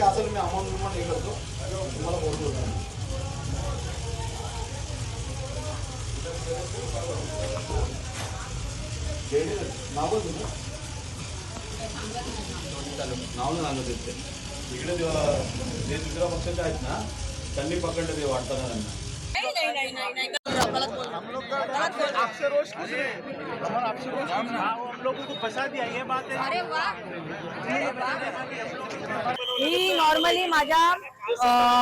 बाकी असेल मी अमाऊंट हे करतो तुम्हाला बोलतो. नाव सांगत ते इकडे जे दुसऱ्या पक्षाचे आहेत ना त्यांनी पकडलं ते वाटताना त्यांना. मी नॉर्मली माझ्या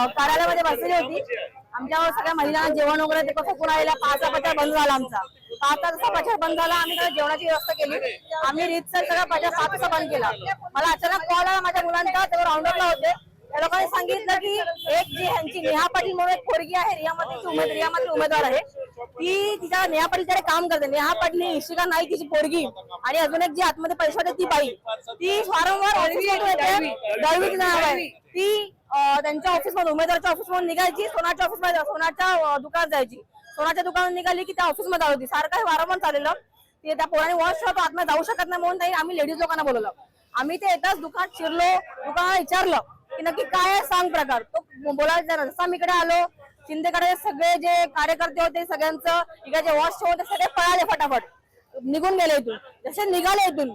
कार्यालयामध्ये बसलेली होती. आमच्या सगळ्या महिलांना जेवण वगैरे ते कसं पुन्हा 5चा प्रचार बंद झाला. आमचा 5चा प्रचार बंद झाला. आम्ही जेवणाची व्यवस्था केली. आम्ही रीतसर सगळा प्रचार 5चा बंद केला. मला अचानक कॉल आला माझ्या मुलांचा. तेव्हा राऊंडअपला होते. त्या लोकांनी सांगितलं की एक जी ह्यांची नेहा पाटील म्हणून एक पोरगी आहे रियामध्ये उमेदवार आहे ती तिच्या नेहा पाटीलकडे काम करते. नेहा पाटील इशिका नाईक तिची पोरगी आणि अजून एक जी आतमध्ये पैसे होते ती बाई ती वारंवार ऑफिसमध्ये येते. दळवीचं नाव आहे. ती त्यांच्या ऑफिसमध्ये उमेदवारच्या ऑफिसमधून निघायची. सोनाच्या ऑफिसमध्ये सोनाच्या दुकानात जायची. सोनाच्या दुकानात निघाली की त्या ऑफिसमध्ये आली होती. सारखं वारंवार चाललेलं. ते त्या पोराने वॉच ठेवतो आतमध्ये जाऊ शकत नाही म्हणून आम्ही लेडीज लोकांना बोलवलं. आम्ही ते येताच दुकानात शिरलो. दुकानात विचारलं की नक्की काय आहे सांग प्रकार. तो बोलायला जसा मी इकडे आलो शिंदेकडे सगळे जे कार्यकर्ते होते सगळ्यांचं इकडे वॉच शो होते सगळे पळाले फटाफट निघून गेले इथून. जसे निघाले इथून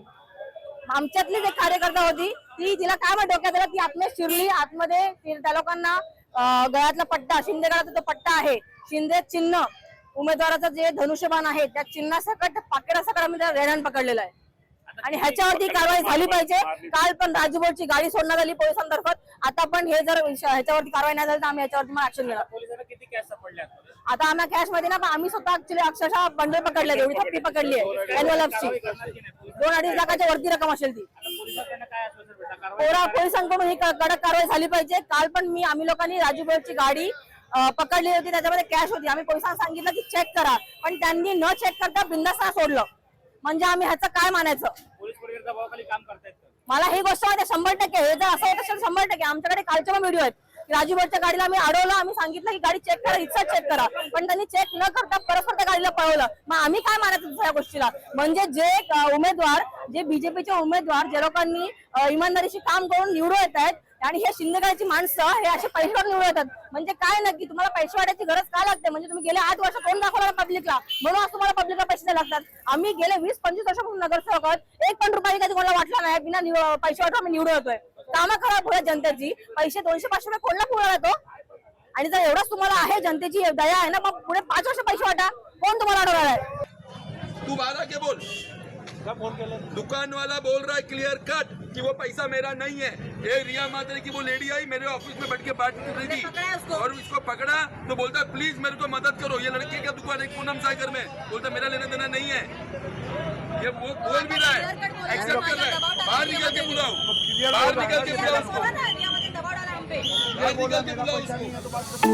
आमच्यातली जे कार्यकर्ता होती ती तिला काय माहिती डोक्यात आलं ती आतमध्ये शिरली. आतमध्ये त्या लोकांना गळ्यातला पट्टा शिंदेगडाचा तो पट्टा आहे शिंदे चिन्ह उमेदवाराचं जे धनुष्यबाण आहे त्या चिन्हासकट पाकिटासकट आम्ही त्याला रेड्यान पकडलेलं आहे. आणि ह्याच्यावरती कारवाई झाली पाहिजे. काल पण राजूभाऊची गाडी सोडण्यात आली पोलिसांतर्फत. आता पण हे जर ह्याच्यावरती कारवाई नाही झाली तर आम्ही याच्यावरती मग ऍक्शन घेणार. किती कॅश सापडल्या आता आम्ही कॅश मध्ये ना आम्ही स्वतः ऍक्च्युली अक्षरशः बंडल पकडले. एवढी थप्पी पकडली आहे एनवलपची 2-2.5 लाखाच्या वरती रक्कम असेल ती. पोलिसांकडून ही कडक कारवाई झाली पाहिजे. काल पण आम्ही लोकांनी राजूभाऊची गाडी पकडली होती. त्याच्यामध्ये कॅश होती. आम्ही पोलिसांना सांगितलं की चेक करा पण त्यांनी न चेक करता बिनधास्त सोडलं. म्हणजे आम्ही ह्याचं काय मानायचं. पोलीस दबावाखाली काम करतायत. मला ही गोष्ट माहिती 100%. हे जर असं होत असेल 100%. आमच्याकडे कालचे पण व्हिडिओ आहेत. राजूभाऊच्या गाडीला आम्ही अडवलं. आम्ही सांगितलं की गाडी चेक करा रिक्षा चेक करा पण त्यांनी चेक न करता परस्पर त्या गाडीला पळवलं. मग आम्ही काय मानायचं दुसऱ्या गोष्टीला. म्हणजे जे उमेदवार जे बीजेपीचे उमेदवार जे लोकांनी इमानदारीशी काम करून निवडून येत आहेत आणि हे शिंदेगडाची माणसं हे असे पैसे वाटून निवडून येतात. म्हणजे काय नक्की तुम्हाला पैसे वाटायची गरज का लागते. म्हणजे तुम्ही गेल्या 8 वर्ष कोण दाखवला पब्लिकला म्हणून आज तुम्हाला पब्लिकला पैसे द्यायला लागतात. आम्ही गेले 20-25 वर्षापासून नगरसेवक आहोत. 1 पण रुपया कधी कोणाला वाटला नाही. बिना पैसे वाटून आम्ही निवडून येतोय. कामं खराब होत जनतेची. पैसे 200-500 रुपये कोणला पुढे येतो. आणि जर एवढंच तुम्हाला आहे जनतेची दया आहे ना मग पुढे 5 वर्ष पैसे वाटा. कोण तुम्हाला अडवणार आहे. तू बारा के बोल. दुकान वाला बोल रहा है क्लियर कट कि वो पैसा मेरा नहीं है. ये रिया मात्रे की वो लेडी आई मेरे ऑफिस में बैठ के बात कर रही थी और इसको पकड़ा तो बोलता है प्लीज मेरे को मदद करो. ये लड़के का दुकान है पूनम सागर में. बोलता मेरा लेना देना नहीं है. ये वो बोल भी रहा है एक्सेप्ट कर रहा है. बाहर निकल के बुलाओ. बाहर निकल के बुलाओ उसको. बाहर निकल के बुलाओ उसको.